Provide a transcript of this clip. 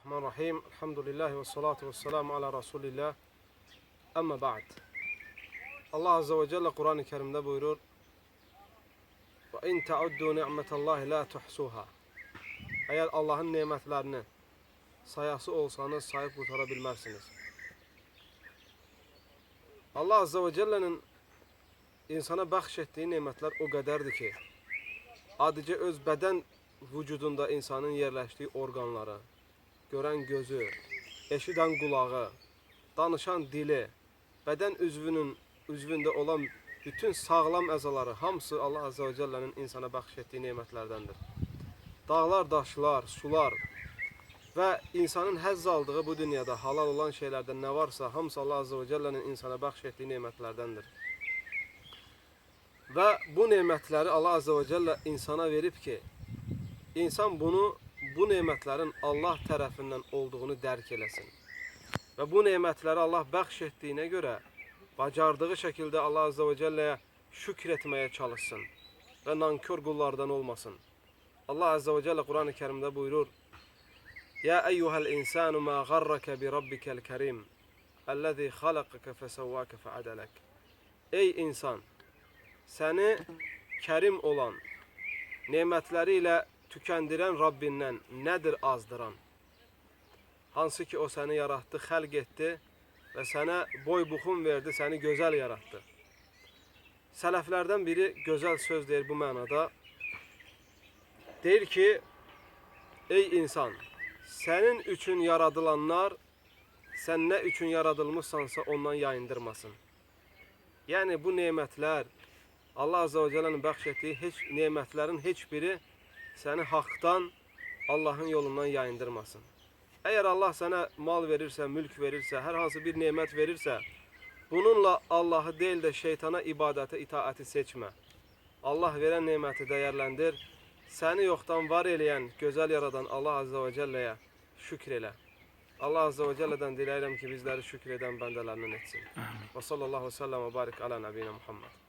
Bismillahirrahmanirrahim. Elhamdülillahi ve salatu ve selamu ala Resulillah. Amma ba'd. Allah Azze ve Celle Kur'an-ı Kerim'de buyurur: Ve in ta'uddu ni'metallahi la tuhsuha. Eğer Allah'ın nimetlerini sayası olsanız sayıp kurtarabilmezsiniz. Allah Azze ve Celle'nin insana bahşettiği nimetler o kadardır ki, adice öz beden vücudunda insanın yerleştiği organları, gören gözü, eşidən qulağı, danışan dili, beden üzvündə olan bütün sağlam əzaları hamısı Allah Azze ve Celle'nin insana bəxş etdiyi nemətlərdəndir. Dağlar, daşlar, sular ve insanın həzz aldığı bu dünyada halal olan şeylerden ne varsa hamısı Allah Azze ve Celle'nin insana bəxş etdiyi nemətlərdəndir. Ve bu nemətləri Allah Azze ve Celle insana verib ki, insan bu nemətlərin Allah tərəfindən olduğunu dərk eləsin. Və bu nemətləri Allah bəxş etdiyinə görə bacardığı şəkildə Allah Azze ve Celle'yə şükür etməyə çalışsın və nankör qullardan olmasın. Allah Azze ve Celle Kur'an-ı Kerim'de buyurur: Ya eyyuhel insanu ma garraka bi rabbikel kerim ellezî halakaka fesevvâke feadalek. Ey insan, səni kerim olan, nemətləriyle tükəndirən Rabbindən nədir azdıran? Hansı ki o səni yarattı, xəlq etdi və sənə boy buxun verdi, səni gözəl yarattı. Sələflərdən biri gözəl söz deyir bu mənada. Deyir ki, ey insan, sənin üçün yaradılanlar sən nə üçün yaradılmışsansa ondan yayındırmasın. Yəni bu nemətlər, Allah Azze ve Celle'nin bəxş etdiyi nemətlərin heç biri səni haqdan, Allah'ın yolundan yayındırmasın. Eğer Allah sana mal verirse, mülk verirse, her hansı bir nimet verirse, bununla Allah'ı değil de şeytana ibadete, itaati seçme. Allah veren nimeti değerlendir. Seni yoktan var eleyen, güzel yaradan Allah Azze ve Celle'ye şükrele. Allah Azze ve Celle'den dileyirəm ki bizleri şükreden bendelerinden etsin. Ve sallallahu aleyhi ve sellem ve barik ala nebine Muhammed.